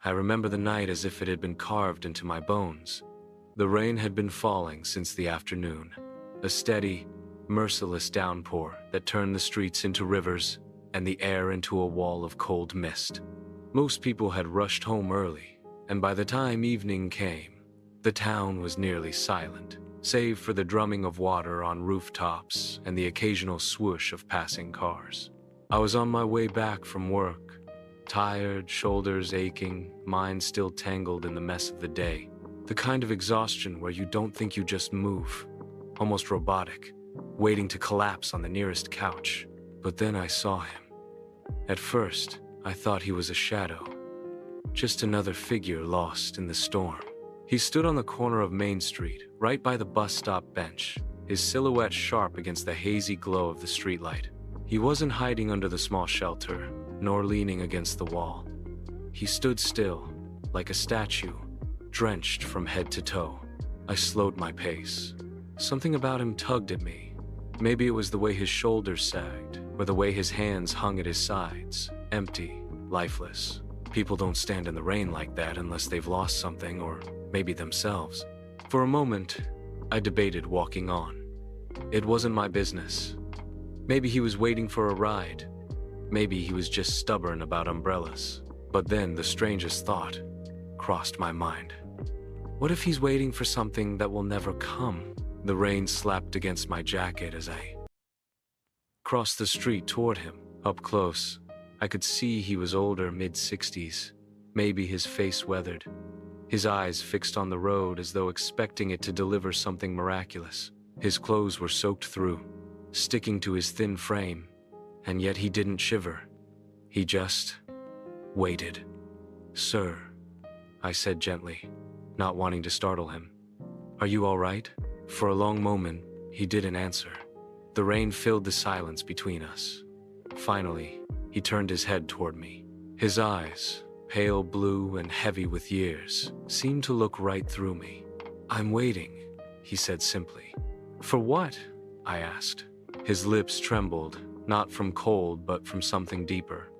I remember the night as if it had been carved into my bones. The rain had been falling since the afternoon, a steady, merciless downpour that turned the streets into rivers and the air into a wall of cold mist. Most people had rushed home early, and by the time evening came, the town was nearly silent, save for the drumming of water on rooftops and the occasional swoosh of passing cars. I was on my way back from work, tired, shoulders aching, mind still tangled in the mess of the day. The kind of exhaustion where you don't think you just move, almost robotic, waiting to collapse on the nearest couch. But then I saw him. At first, I thought he was a shadow, just another figure lost in the storm. He stood on the corner of Main Street, right by the bus stop bench, his silhouette sharp against the hazy glow of the streetlight. He wasn't hiding under the small shelter, nor leaning against the wall. He stood still, like a statue, drenched from head to toe. I slowed my pace. Something about him tugged at me. Maybe it was the way his shoulders sagged, or the way his hands hung at his sides, empty, lifeless. People don't stand in the rain like that unless they've lost something, or maybe themselves. For a moment, I debated walking on. It wasn't my business. Maybe he was waiting for a ride. Maybe he was just stubborn about umbrellas. But then the strangest thought crossed my mind. What if he's waiting for something that will never come? The rain slapped against my jacket as I crossed the street toward him. Up close, I could see he was older, mid-60s, maybe his face weathered, his eyes fixed on the road as though expecting it to deliver something miraculous. His clothes were soaked through, sticking to his thin frame, and yet he didn't shiver. He just waited. "Sir," I said gently, not wanting to startle him. "Are you all right?" For a long moment, he didn't answer. The rain filled the silence between us. Finally, he turned his head toward me. His eyes, pale blue and heavy with years, seemed to look right through me. "I'm waiting," he said simply. "For what?" I asked. His lips trembled, not from cold but from something deeper.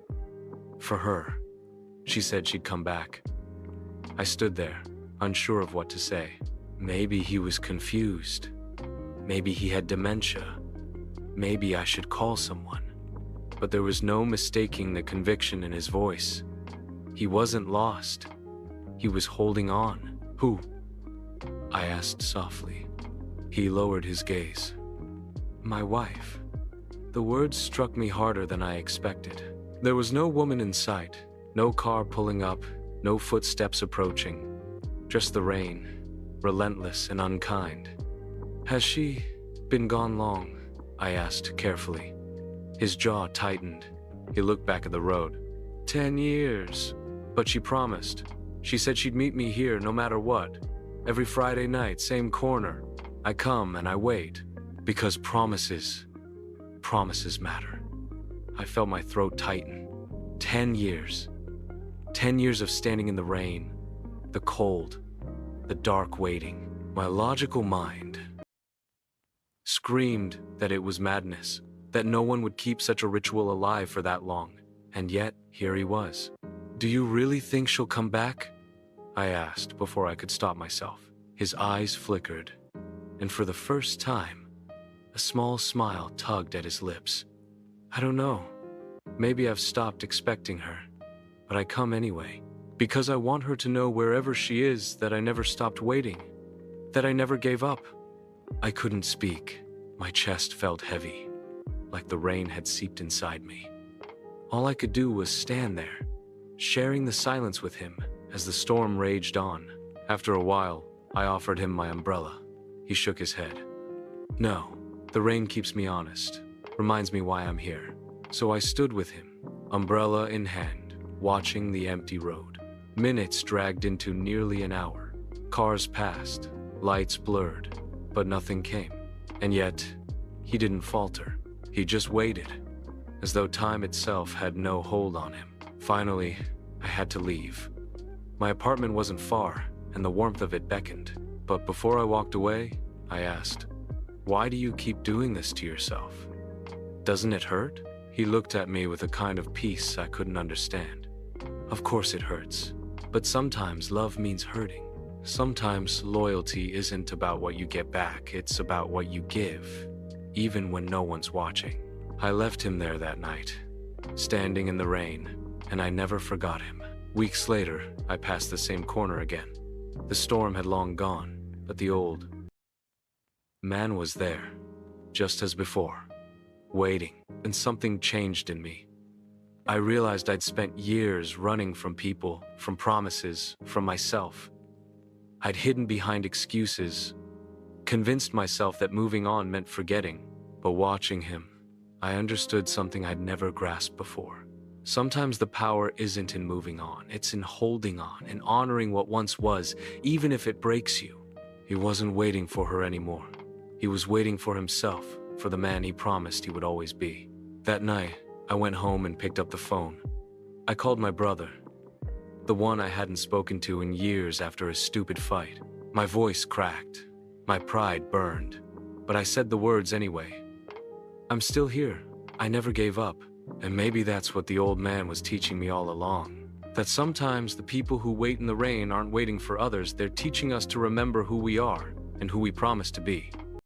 "For her. She said she'd come back." I stood there, unsure of what to say. Maybe he was confused. Maybe he had dementia. Maybe I should call someone. But there was no mistaking the conviction in his voice. He wasn't lost. He was holding on. "Who?" I asked softly. He lowered his gaze. "My wife." The words struck me harder than I expected. There was no woman in sight, no car pulling up, no footsteps approaching. Just the rain, relentless and unkind. "Has she been gone long?" I asked carefully. His jaw tightened. He looked back at the road. 10 years. But she promised. She said she'd meet me here no matter what. Every Friday night, same corner. I come and I wait. Because promises matter. I felt my throat tighten. 10 years. 10 years of standing in the rain, the cold, the dark waiting. My logical mind screamed that it was madness, that no one would keep such a ritual alive for that long. And yet, here he was. "Do you really think she'll come back?" I asked before I could stop myself. His eyes flickered, and for the first time, a small smile tugged at his lips. "I don't know. Maybe I've stopped expecting her, but I come anyway, because I want her to know wherever she is that I never stopped waiting, that I never gave up." I couldn't speak. My chest felt heavy, like the rain had seeped inside me. All I could do was stand there, sharing the silence with him as the storm raged on. After a while, I offered him my umbrella. He shook his head. "No, the rain keeps me honest, reminds me why I'm here." So I stood with him, umbrella in hand, watching the empty road. Minutes dragged into nearly an hour. Cars passed, lights blurred, but nothing came. And yet, he didn't falter. He just waited, as though time itself had no hold on him. Finally, I had to leave. My apartment wasn't far, and the warmth of it beckoned. But before I walked away, I asked, "Why do you keep doing this to yourself? Doesn't it hurt?" He looked at me with a kind of peace I couldn't understand. "Of course it hurts. But sometimes love means hurting. Sometimes loyalty isn't about what you get back, it's about what you give, even when no one's watching. I left him there that night, standing in the rain, and I never forgot him. Weeks later, I passed the same corner again. The storm had long gone, but the old man was there, just as before, waiting, and something changed in me. I realized I'd spent years running from people, from promises, from myself. I'd hidden behind excuses, convinced myself that moving on meant forgetting. But watching him, I understood something I'd never grasped before. Sometimes the power isn't in moving on, it's in holding on and honoring what once was, even if it breaks you. He wasn't waiting for her anymore. He was waiting for himself, for the man he promised he would always be. That night, I went home and picked up the phone. I called my brother, the one I hadn't spoken to in years after a stupid fight. My voice cracked, my pride burned, but I said the words anyway. I'm still here. I never gave up. And maybe that's what the old man was teaching me all along. That sometimes the people who wait in the rain aren't waiting for others, they're teaching us to remember who we are and who we promise to be.